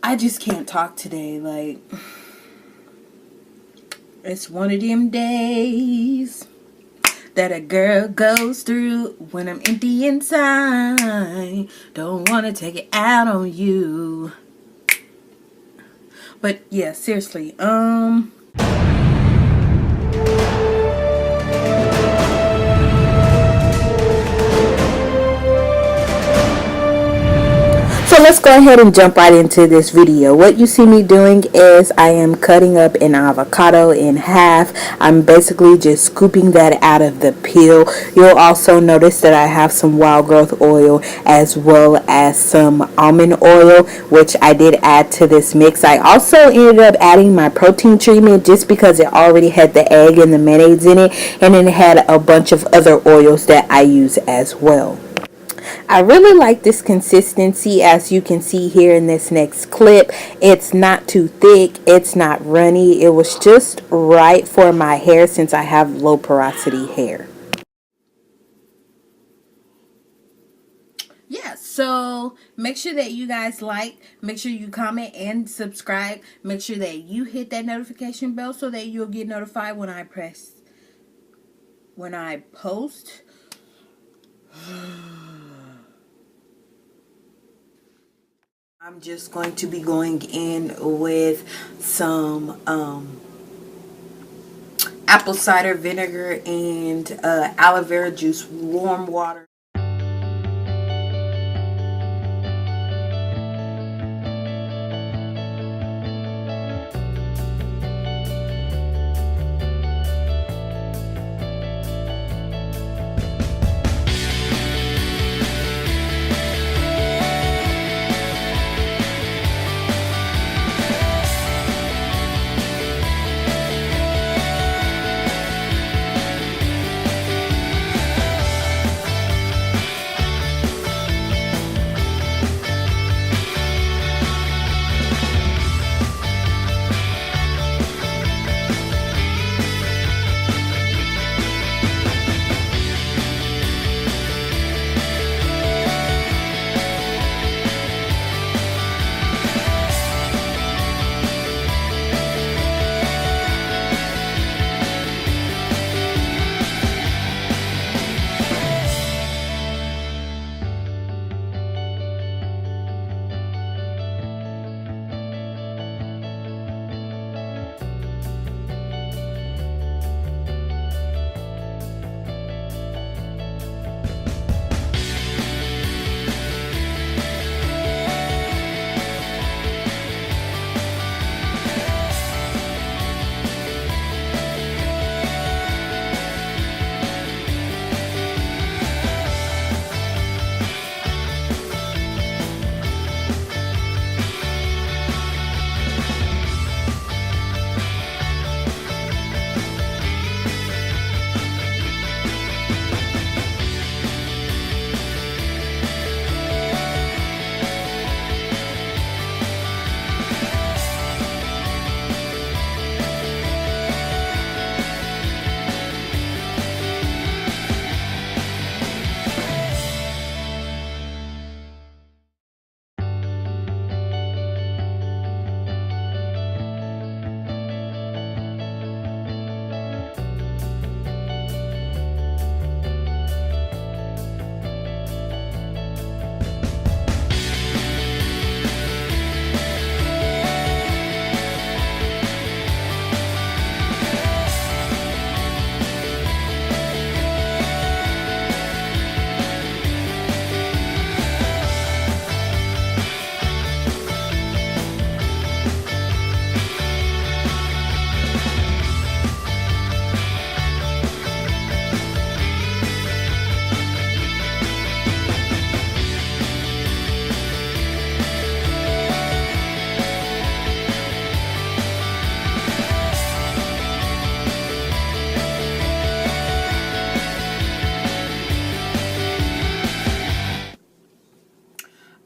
I just can't talk today. Like, it's one of them days that a girl goes through when I'm empty inside. Don't want to take it out on you. But yeah, seriously, so let's go ahead and jump right into this video. What you see me doing is I am cutting up an avocado in half. I'm basically just scooping that out of the peel. You'll also notice that I have some wild growth oil as well as some almond oil, which I did add to this mix. I also ended up adding my protein treatment just because it already had the egg and the mayonnaise in it, and then it had a bunch of other oils that I use as well. I really like this consistency, as you can see here in this next clip. It's not too thick, it's not runny. It was just right for my hair since I have low porosity hair. Yeah, so make sure that you guys like, make sure you comment and subscribe. Make sure that you hit that notification bell so that you'll get notified when I post. I'm just going to be going in with some apple cider vinegar and aloe vera juice, warm water.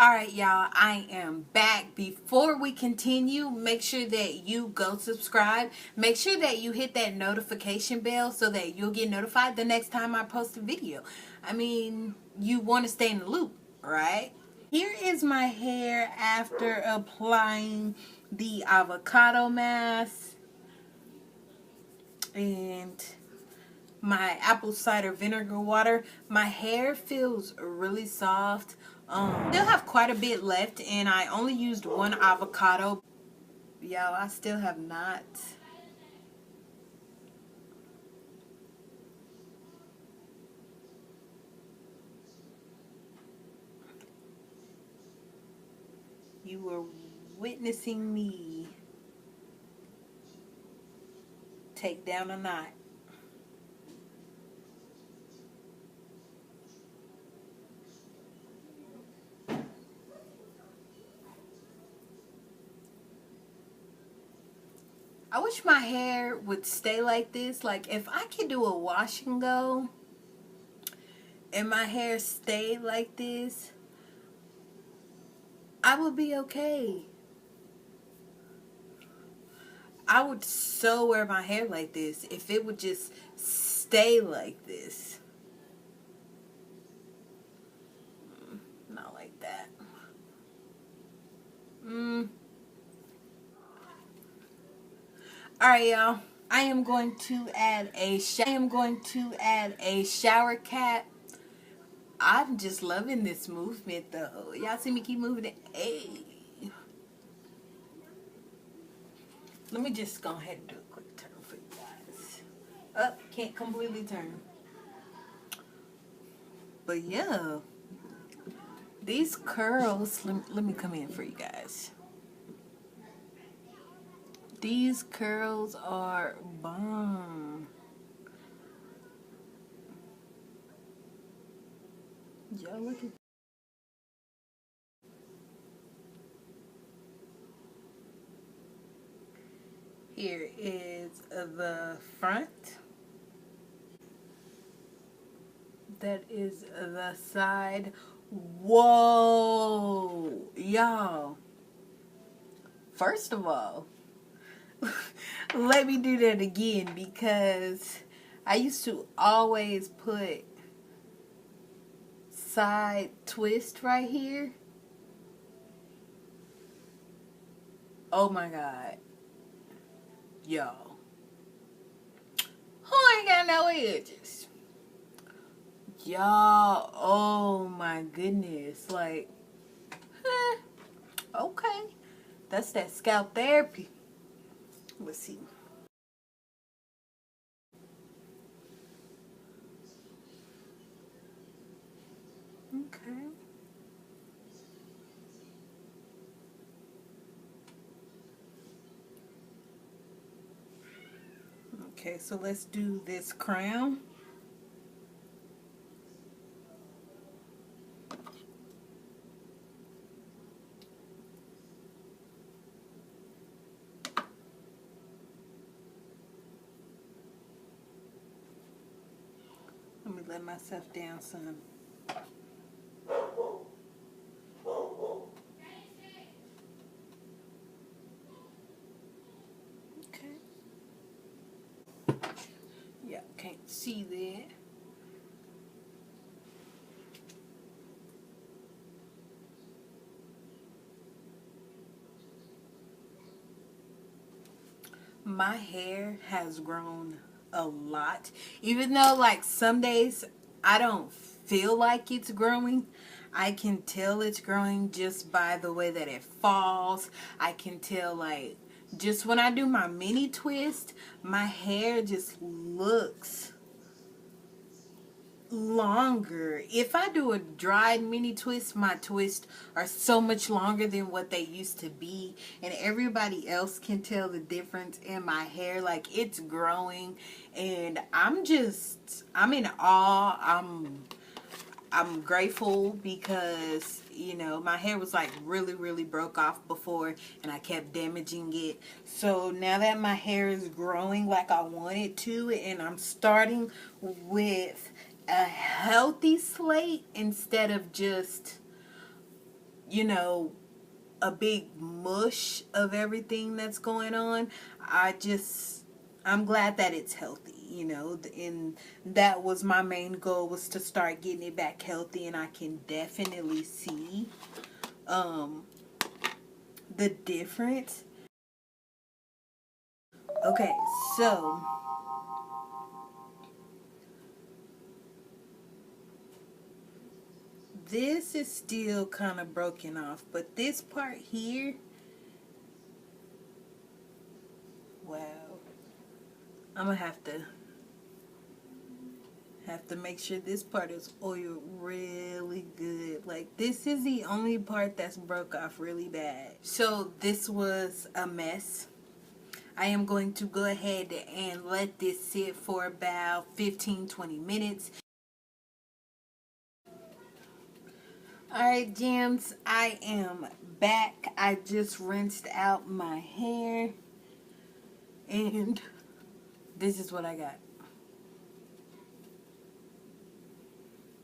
Alright, y'all, I am back. Before we continue, make sure that you go subscribe. Make sure that you hit that notification bell so that you'll get notified the next time I post a video. I mean, you want to stay in the loop, right? Here is my hair after applying the avocado mask and my apple cider vinegar water. My hair feels really soft. Still have quite a bit left, and I only used one avocado. Y'all, I still have not. You were witnessing me take down a knot. I wish my hair would stay like this. Like, if I could do a wash and go and my hair stayed like this, I would be okay. I would so wear my hair like this if it would just stay like this. Not like that. Alright, y'all. I am going to add a shower cap. I'm just loving this movement though. Y'all see me keep moving it? Hey. Let me just go ahead and do a quick turn for you guys. Oh, can't completely turn. But yeah. These curls, let me come in for you guys. These curls are bomb. Y'all look at here is the front. That is the side. Whoa, y'all. First of all, let me do that again because I used to always put side twist right here. Oh my God. Y'all. Who ain't got no edges? Y'all, oh my goodness. Like, okay. That's that scalp therapy. Let's see. Okay. Okay, so let's do this crown. Let me let myself down some. Okay. Yeah, can't see that. My hair has grown a lot. Even though, like, some days I don't feel like it's growing, I can tell it's growing just by the way that it falls. I can tell, like, just when I do my mini twist, my hair just looks longer. If I do a dried mini twist, my twists are so much longer than what they used to be, and everybody else can tell the difference in my hair. Like, it's growing, and I'm in awe. I'm grateful because, you know, my hair was like really broke off before and I kept damaging it. So now that my hair is growing like I want it to, and I'm starting with a healthy slate instead of just, you know, a big mush of everything that's going on, I'm glad that it's healthy. you know, and that was my main goal, was to start getting it back healthy, and I can definitely see the difference. Okay, so this is still kind of broken off, but this part here, wow, I'm gonna have to make sure this part is oiled really good. Like, this is the only part that's broke off really bad. So this was a mess. I am going to go ahead and let this sit for about 15-20 minutes. Alright, gems, I am back. I just rinsed out my hair, and this is what I got.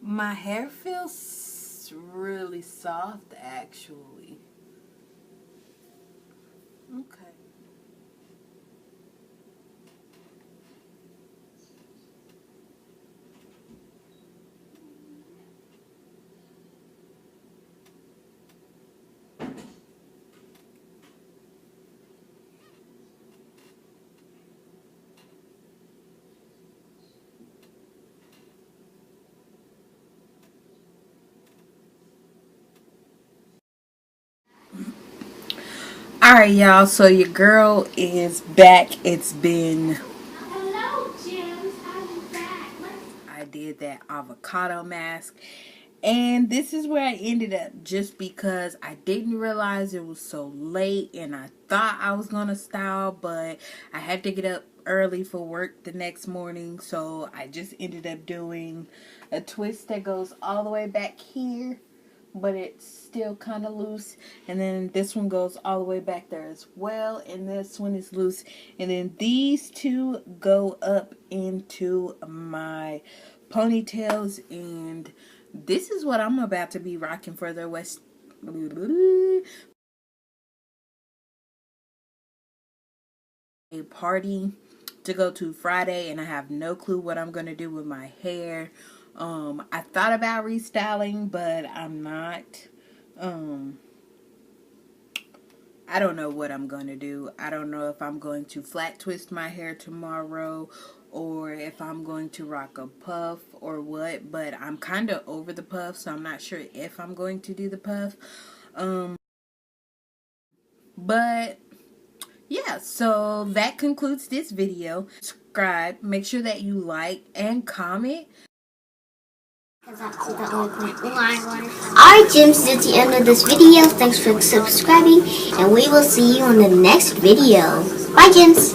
My hair feels really soft, actually. Okay. Alright, y'all, so your girl is back. It's been... Hello, James. I'm back. I did that avocado mask, and this is where I ended up, just because I didn't realize it was so late, and I thought I was gonna style, but I had to get up early for work the next morning, so I just ended up doing a twist that goes all the way back here, but it's still kind of loose, and then this one goes all the way back there as well, and this one is loose, and then these two go up into my ponytails, and this is what I'm about to be rocking for the West a party to go to Friday, and I have no clue what I'm going to do with my hair. I thought about restyling, but I'm not. I don't know what I'm going to do. I don't know if I'm going to flat twist my hair tomorrow, or if I'm going to rock a puff or what, but I'm kind of over the puff, so I'm not sure if I'm going to do the puff. But yeah, so that concludes this video. Subscribe, make sure that you like and comment. Alright, Gems, that's the end of this video. Thanks for subscribing, and we will see you on the next video. Bye, Gems.